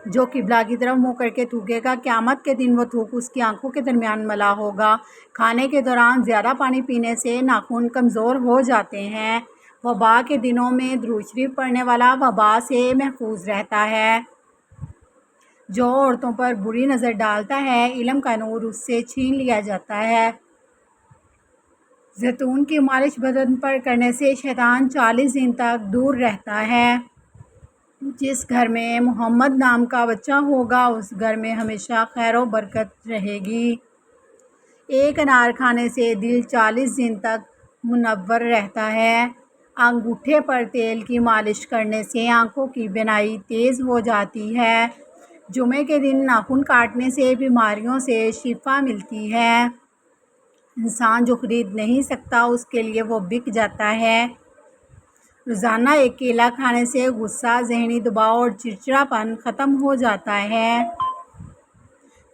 جو قبلہ کی طرف منہ کر کے تھوکے گا، قیامت کے دن وہ تھوک اس کی آنکھوں کے درمیان ملا ہوگا۔ کھانے کے دوران زیادہ پانی پینے سے ناخن کمزور ہو جاتے ہیں۔ وبا کے دنوں میں درود شریف پڑھنے والا وبا سے محفوظ رہتا ہے۔ جو عورتوں پر بری نظر ڈالتا ہے، علم کا نور اس سے چھین لیا جاتا ہے۔ زیتون کی مالش بدن پر کرنے سے شیطان 40 دن تک دور رہتا ہے۔ جس گھر میں محمد نام کا بچہ ہوگا اس گھر میں ہمیشہ خیر و برکت رہے گی۔ ایک انار کھانے سے دل 40 دن تک منور رہتا ہے۔ انگوٹھے پر تیل کی مالش کرنے سے آنکھوں کی بینائی تیز ہو جاتی ہے۔ جمعے کے دن ناخن کاٹنے سے بیماریوں سے شفا ملتی ہے۔ انسان جو خرید نہیں سکتا اس کے لیے وہ بک جاتا ہے۔ روزانہ ایک کیلا کھانے سے غصہ، ذہنی دباؤ اور چڑچڑاپن ختم ہو جاتا ہے۔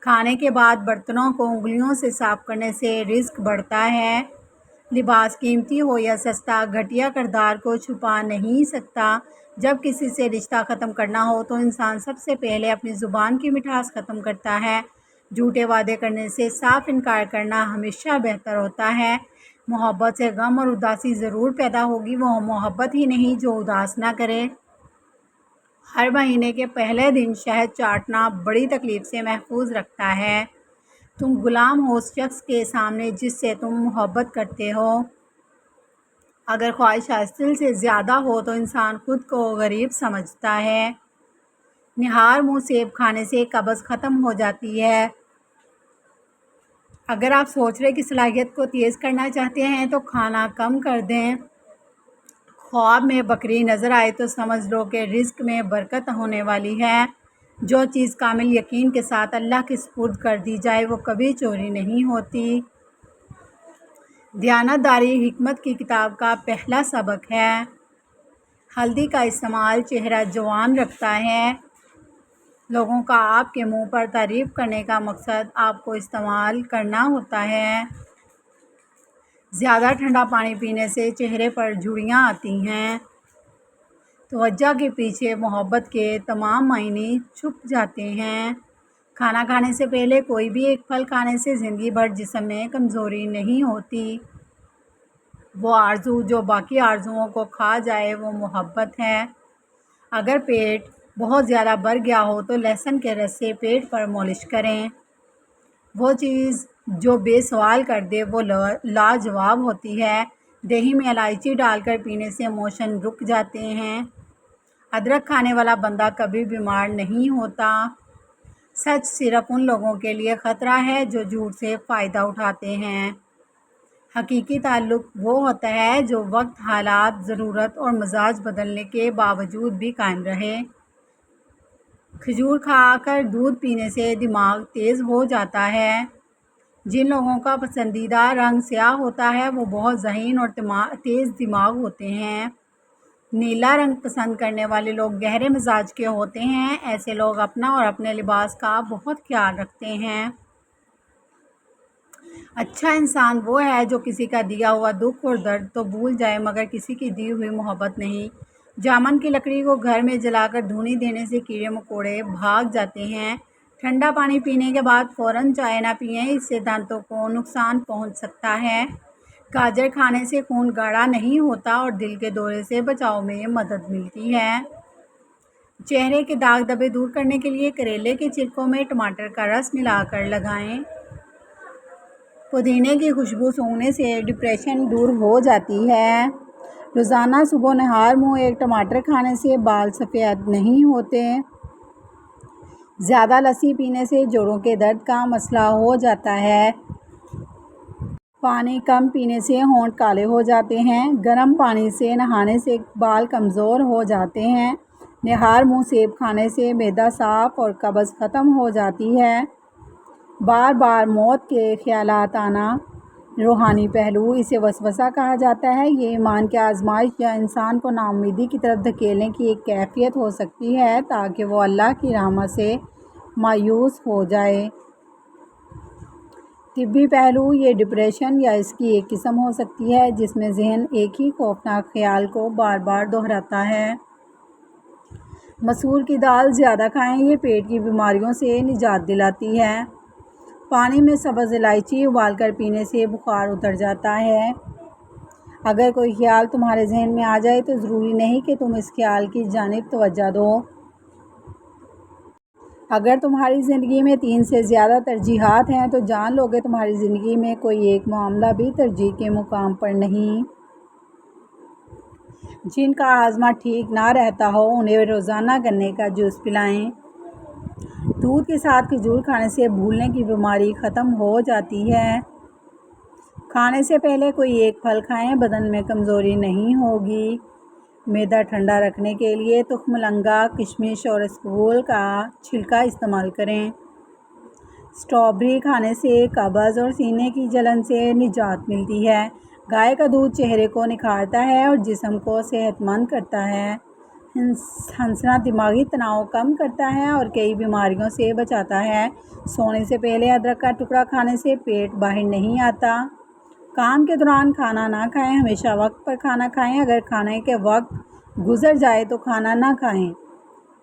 کھانے کے بعد برتنوں کو انگلیوں سے صاف کرنے سے رزق بڑھتا ہے۔ لباس قیمتی ہو یا سستا، گھٹیا کردار کو چھپا نہیں سکتا۔ جب کسی سے رشتہ ختم کرنا ہو تو انسان سب سے پہلے اپنی زبان کی مٹھاس ختم کرتا ہے۔ جھوٹے وعدے کرنے سے صاف انکار کرنا ہمیشہ بہتر ہوتا ہے۔ محبت سے غم اور اداسی ضرور پیدا ہوگی، وہ محبت ہی نہیں جو اداس نہ کرے۔ ہر مہینے کے پہلے دن شہد چاٹنا بڑی تکلیف سے محفوظ رکھتا ہے۔ تم غلام ہو اس شخص کے سامنے جس سے تم محبت کرتے ہو۔ اگر خواہش حاصل سے زیادہ ہو تو انسان خود کو غریب سمجھتا ہے۔ نہار منہ سیب کھانے سے قبض ختم ہو جاتی ہے۔ اگر آپ سوچنے کی صلاحیت کو تیز کرنا چاہتے ہیں تو کھانا کم کر دیں۔ خواب میں بکری نظر آئے تو سمجھ لو کہ رزق میں برکت ہونے والی ہے۔ جو چیز کامل یقین کے ساتھ اللہ کے سپرد کر دی جائے وہ کبھی چوری نہیں ہوتی۔ دیانت داری حکمت کی کتاب کا پہلا سبق ہے۔ ہلدی کا استعمال چہرہ جوان رکھتا ہے۔ لوگوں کا آپ کے منہ پر تعریف کرنے کا مقصد آپ کو استعمال کرنا ہوتا ہے۔ زیادہ ٹھنڈا پانی پینے سے چہرے پر جھریاں آتی ہیں۔ توجہ کے پیچھے محبت کے تمام معنی چھپ جاتے ہیں۔ کھانا کھانے سے پہلے کوئی بھی ایک پھل کھانے سے زندگی بھر جسم میں کمزوری نہیں ہوتی۔ وہ آرزو جو باقی آرزوؤں کو کھا جائے وہ محبت ہے۔ اگر پیٹ بہت زیادہ بھر گیا ہو تو لہسن کے رس سے پیٹ پر مالش کریں۔ وہ چیز جو بے سوال کر دے وہ لاجواب ہوتی ہے۔ دہی میں الائچی ڈال کر پینے سے موشن رک جاتے ہیں۔ ادرک کھانے والا بندہ کبھی بیمار نہیں ہوتا۔ سچ صرف ان لوگوں کے لیے خطرہ ہے جو جھوٹ سے فائدہ اٹھاتے ہیں۔ حقیقی تعلق وہ ہوتا ہے جو وقت، حالات، ضرورت اور مزاج بدلنے کے باوجود بھی قائم رہے۔ کھجور کھا کر دودھ پینے سے دماغ تیز ہو جاتا ہے۔ جن لوگوں کا پسندیدہ رنگ سیاہ ہوتا ہے وہ بہت ذہین اور تیز دماغ ہوتے ہیں۔ نیلا رنگ پسند کرنے والے لوگ گہرے مزاج کے ہوتے ہیں۔ ایسے لوگ اپنا اور اپنے لباس کا بہت خیال رکھتے ہیں۔ اچھا انسان وہ ہے جو کسی کا دیا ہوا دکھ اور درد تو بھول جائے مگر کسی کی دی ہوئی محبت نہیں۔ جامن کی لکڑی کو گھر میں جلا کر دھونی دینے سے کیڑے مکوڑے بھاگ جاتے ہیں۔ ٹھنڈا پانی پینے کے بعد فوراً چائے نہ پئیں، اس سے دانتوں کو نقصان پہنچ سکتا ہے۔ گاجر کھانے سے خون گاڑھا نہیں ہوتا اور دل کے دورے سے بچاؤ میں مدد ملتی ہے۔ چہرے کے داغ دھبے دور کرنے کے لیے کریلے کے چھلکوں میں ٹماٹر کا رس ملا کر لگائیں۔ پودینے کی خوشبو سونگھنے سے ڈپریشن دور ہو جاتی ہے۔ روزانہ صبح نہار منہ ایک ٹماٹر کھانے سے بال سفید نہیں ہوتے۔ زیادہ لسی پینے سے جوڑوں کے درد کا مسئلہ ہو جاتا ہے۔ پانی کم پینے سے ہونٹ کالے ہو جاتے ہیں۔ گرم پانی سے نہانے سے بال کمزور ہو جاتے ہیں۔ نہار منہ سیب کھانے سے معدہ صاف اور قبض ختم ہو جاتی ہے۔ بار بار موت کے خیالات آنا روحانی پہلو، اسے وسوسہ کہا جاتا ہے۔ یہ ایمان کی آزمائش یا انسان کو ناامیدی کی طرف دھکیلنے کی ایک کیفیت ہو سکتی ہے تاکہ وہ اللہ کی رحمت سے مایوس ہو جائے۔ طبی پہلو، یہ ڈپریشن یا اس کی ایک قسم ہو سکتی ہے جس میں ذہن ایک ہی خوفناک خیال کو بار بار دہراتا ہے۔ مسور کی دال زیادہ کھائیں، یہ پیٹ کی بیماریوں سے نجات دلاتی ہے۔ پانی میں سبز الائچی ابال کر پینے سے بخار اتر جاتا ہے۔ اگر کوئی خیال تمہارے ذہن میں آ جائے تو ضروری نہیں کہ تم اس خیال کی جانب توجہ دو۔ اگر تمہاری زندگی میں 3 سے زیادہ ترجیحات ہیں تو جان لو کہ تمہاری زندگی میں کوئی ایک معاملہ بھی ترجیح کے مقام پر نہیں۔ جن کا ہاضمہ ٹھیک نہ رہتا ہو انہیں روزانہ گنے کا جوس پلائیں۔ دودھ کے ساتھ کھجور کھانے سے بھولنے کی بیماری ختم ہو جاتی ہے۔ کھانے سے پہلے کوئی ایک پھل کھائیں، بدن میں کمزوری نہیں ہوگی۔ معدہ ٹھنڈا رکھنے کے لیے تخم مرنگا، کشمش اور اسپغول کا چھلکا استعمال کریں۔ اسٹرابیری کھانے سے قبض اور سینے کی جلن سے نجات ملتی ہے۔ گائے کا دودھ چہرے کو نکھارتا ہے اور جسم کو صحت مند کرتا ہے۔ ہنسنا دماغی تناؤ کم کرتا ہے اور کئی بیماریوں سے بچاتا ہے۔ سونے سے پہلے ادرک کا ٹکڑا کھانے سے پیٹ باہر نہیں آتا۔ کام کے دوران کھانا نہ کھائیں، ہمیشہ وقت پر کھانا کھائیں۔ اگر کھانے کے وقت گزر جائے تو کھانا نہ کھائیں۔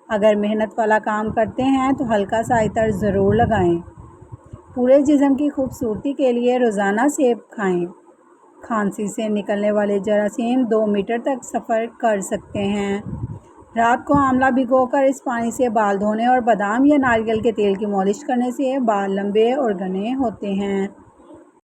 اگر محنت والا کام کرتے ہیں تو ہلکا سا عطر ضرور لگائیں۔ پورے جسم کی خوبصورتی کے لیے روزانہ سیب کھائیں۔ کھانسی سے نکلنے والے جراثیم 2 میٹر تک سفر کر سکتے ہیں۔ رات کو آملہ بھگو کر اس پانی سے بال دھونے اور بادام یا ناریل کے تیل کی مالش کرنے سے بال لمبے اور گھنے ہوتے ہیں۔